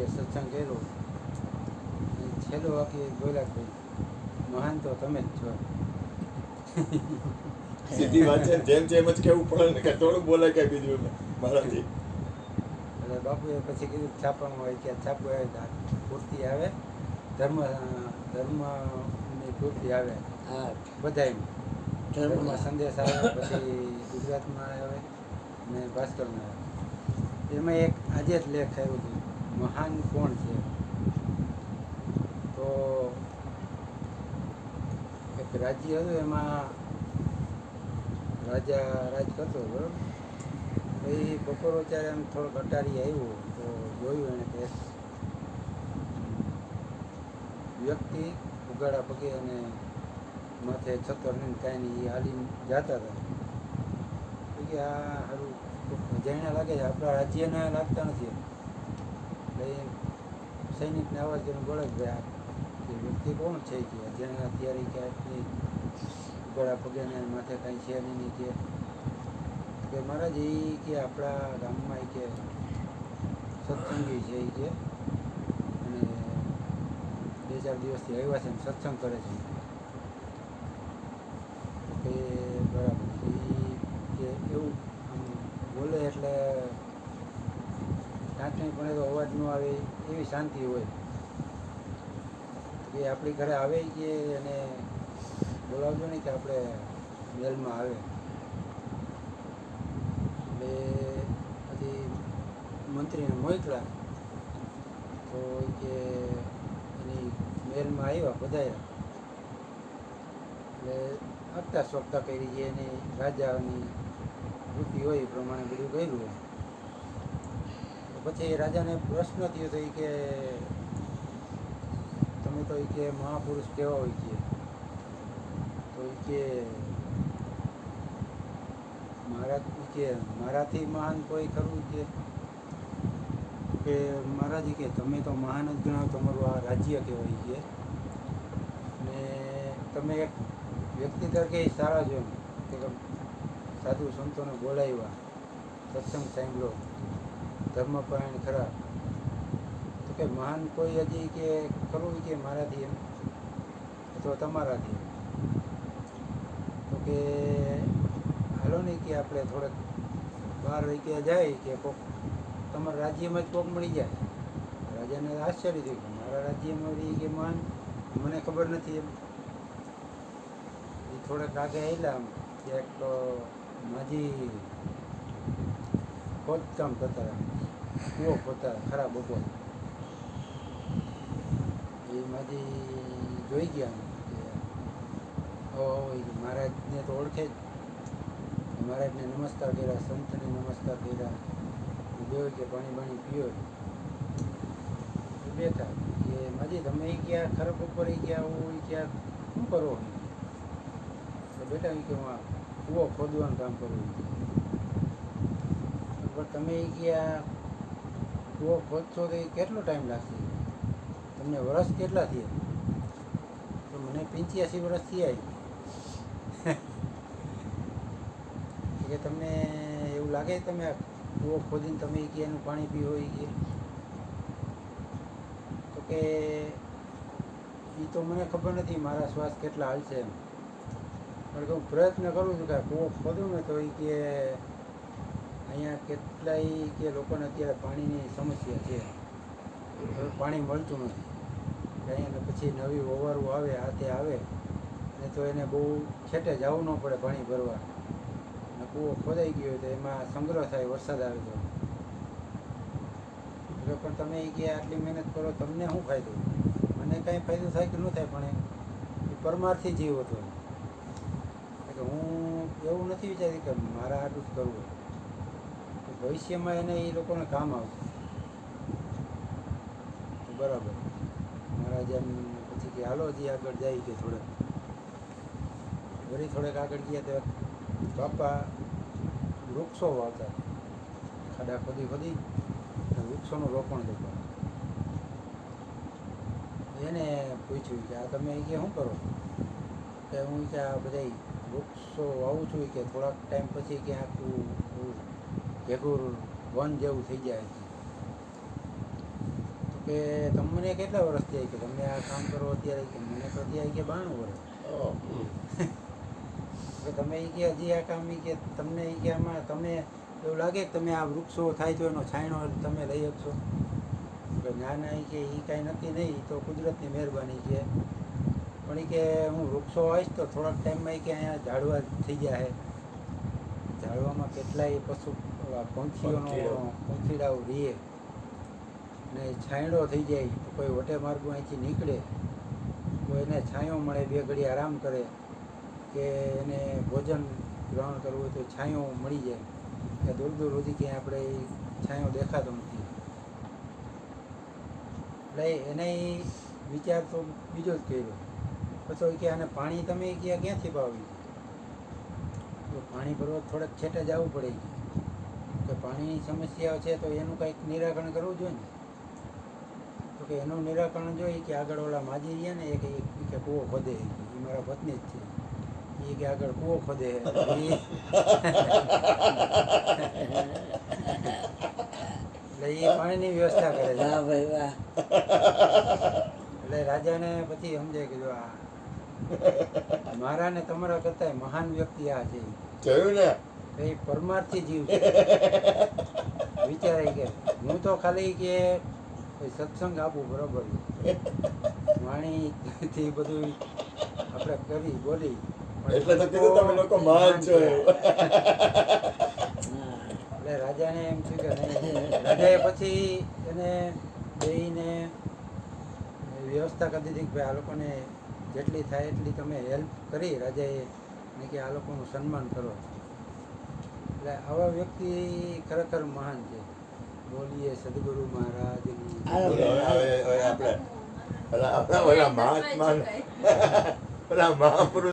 સત્સંગ કર્યો. છેલ્લો વાક્ય બોલ્યા ભાઈ મહાન તો તમે જ છો. સીધી વાત છે, જેમ જેમ જ કેવું પડે ને, કે થોડું બોલાય કઈ બીજું મારાથી. એટલે બાપુએ પછી કીધું છાપામાં હોય કે છાપું આવે પૂર્તિ આવે, ધર્મની પૂર્તિ આવે હા બધાયમાં. ધર્મ ધર્મ સંદેશ આવે, પછી ગુજરાતમાં આવે ને ભાસ્કરમાં આવે. એમાં એક આજે જ લેખ આવ્યો હતો, મહાન કોણ છે. તો એક રાજ્ય હતું, એમાં રાજા રાજ કરતો બરાબર. તો એ બપોર ત્યારે એમ થોડોક અટારી આવ્યો તો જોયું એને કે વ્યક્તિ ઉગાડા પગે અને માથે છતર ને કાંઈ નહીં, એ હાલીને જતા હતા. કે આ સારું અજાણ્યા લાગે છે, આપણા રાજ્યને લાગતા નથી. એટલે સૈનિકને અવાજ કરીને બોલે કે ભાઈ આ વ્યક્તિ કોણ છે કે અજાણ્યા અત્યારે કે આટલી ઉગાડા પગે ને માથે કાંઈ છે નહીં કે મહારાજ એ કે આપણા ગામમાં એ કે સત્સંગી છે એ કે, અને 2-4 દિવસથી આવ્યા છે ને સત્સંગ કરે છે. કે બરાબર કે એવું આમ બોલે એટલે ટાંટણી પણ એવો અવાજ ન આવે, એવી શાંતિ હોય. કે આપણી ઘરે આવે કે એને બોલાવજો નહીં કે આપણે મેલમાં આવે. એટલે પછી મંત્રીને મોકલા તો કે એની મેલમાં આવ્યા પધાર્યા. એટલે આગતા સ્વગતા કરી છે, એની રાજાની વૃત્તિ હોય એ પ્રમાણે બધું કર્યું હોય. પછી રાજાને પ્રશ્ન થયો હતો કે તમે તો એ કે મહાપુરુષ કેવા હોય છે. તો એ કે મારાથી મહાન કોઈ ખરું છે કે મહારાજ કે તમે તો મહાન જ ગણાવો, તમારું આ રાજ્ય કહેવાય છે ને તમે એક વ્યક્તિ તરીકે સારા છો કે સાધુ સંતોને બોલાવ્યા, સત્સંગ સાંભળ્યો, ધર્મપરાયણ ખરા. તો કે મહાન કોઈ હજી કે ખરું કે મારાથી એમ અથવા તમારાથી? તો કે હાલો નહીં કે આપણે થોડેક બહાર રહી ગયા જાય કે કોક તમારા રાજ્યમાં જ કોક મળી જાય. રાજાને આશ્ચર્ય થયું કે મારા રાજ્યમાં રહી કે મહાન મને ખબર નથી એમ. એ થોડેક આગે આવેલા આમ એક માજી ખોદકામ કરતા હતા, કૂવો ખોદતા ખરા બપોર. એ માજી જોઈ ગયા કે મહારાજને તો ઓળખે જ. મહારાજને નમસ્કાર કર્યા, સંતને નમસ્કાર કર્યા, બે કે પાણી બાણી પીઓ. બેઠા કે માજી તમે ક્યાં ખરાબ ઉપર ગયા આવું ક્યાં શું કરો? તો બેટા કે હું આ કૂવો ખોદવાનું કામ કરું. પણ તમે ક્યાં કૂવો ખોદશો તો એ કેટલો ટાઈમ લાગશે? તમને વર્ષ કેટલા થયા? તો મને 85 વર્ષ થયા. કે તમને એવું લાગે તમે આ કૂવો ખોદીને તમે કે એનું પાણી પીવો કે? તો કે એ તો મને ખબર નથી મારા શ્વાસ કેટલા હાલશે એમ, પણ હું પ્રયત્ન કરું છું કે કૂવો ખોદું ને તો એ કે અહીંયા કેટલાય કે લોકોને અત્યારે પાણીની સમસ્યા છે, પાણી મળતું નથી. અહીંયા પછી નવી ઓવારું આવે હાથે આવે ને તો એને બહુ છેટે જવું ન પડે પાણી ભરવા. અને કૂવો ખોદાઈ ગયો તો એમાં સંગ્રહ થાય વરસાદ આવે તો. એટલે પણ તમે કે આટલી મહેનત કરો તમને શું ફાયદો? મને કાંઈ ફાયદો થાય કે ન થાય, પણ એ પરમાર્થી જીવ હતો. એટલે હું એવું નથી વિચારી કે મારા આટલું જ કરવું, ભવિષ્યમાં એને એ લોકોને કામ આવશે. બરાબર. મારા જેમ પછી કે હાલો હજી આગળ જાય કે થોડેક વળી થોડેક આગળ ગયા તો બાપા વૃક્ષો વાવતા, ખાડા ખોદી વૃક્ષોનું રોપણ કરતા. એને પૂછ્યું કે આ તમે કે શું કરો? કે હું કે આ બધા વૃક્ષો વાવું છું કે થોડાક ટાઈમ પછી કે આખું ભેગું વન જેવું થઈ જાય. તો કે તમને કેટલા વર્ષ થયા કે તમે આ કામ કરો અત્યારે કે મને તો અત્યારે કે 92 વર્ષ કે તમે એ કે હજી આ કામ કે તમને એ કે આમાં તમે એવું લાગે કે તમે આ વૃક્ષો થાય તો એનો છાંયડો તમે લઈ શકશો કે ના ના એ કે એ કાંઈ નક્કી નહીં તો કુદરતની મહેરબાની છે પણ એ કે હું વૃક્ષો આવીશ તો થોડાક ટાઈમમાં એ કે અહીંયા ઝાડવા થઈ જાય ઝાડવામાં કેટલાય પશુ પંખીડાઓ રહે ને છાંયડો થઈ જાય તો કોઈ વટે માર્ગો અહીંથી નીકળે તો એને છાંયો મળે 2 ઘડી આરામ કરે કે એને ભોજન ગ્રહણ કરવું હોય તો છાંયો મળી જાય કે દૂર દૂર સુધી ક્યાંય આપણે એ છાંયો દેખાતો નથી એટલે એને ઈ વિચાર તો બીજો જ કર્યો પછી કે આને પાણી તમે ક્યાંથી પાવી તો પાણી ભરવા થોડાક છેટે જવું પડે કે પાણીની સમસ્યા છે તો એનું કંઈક નિરાકરણ કરવું જોઈએ ને તો કે એનું નિરાકરણ જોઈએ કે આગળ ઓલા માજી રહ્યા ને કે કૂવો ખોદે એ મારા પત્ની જ છે એ કે આગળ કૂવો ખોદે એટલે એ પાણીની વ્યવસ્થા કરે છે વાહ ભાઈ વાહ. એટલે રાજાને પછી સમજાય કે જો આ મારા ને તમારા કરતા મહાન વ્યક્તિ આ છે જોયું ને એ પરમાર્થી જીવ છે વિચારે કે હું તો ખાલી કે કોઈ સત્સંગ આપું બરોબર વાણીથી બધું આપણે કરી બોલી એટલે તો કીધું તમે લોકો મહાન છો એવું. એટલે રાજાને એમ થયું કે નહીં રાજાએ પછી એને બેયને વ્યવસ્થા કરી દીધી કે ભાઈ આ લોકોને જેટલી થાય એટલી તમે હેલ્પ કરી રાજાએ ને કે આ લોકોનું સન્માન કરો એટલે આવા વ્યક્તિ ખરેખર મહાન છે બોલીએ સદગુરુ મહારાજની હવે આપણે ઓલા મહાત્મા ઓલા મહાપુરુષ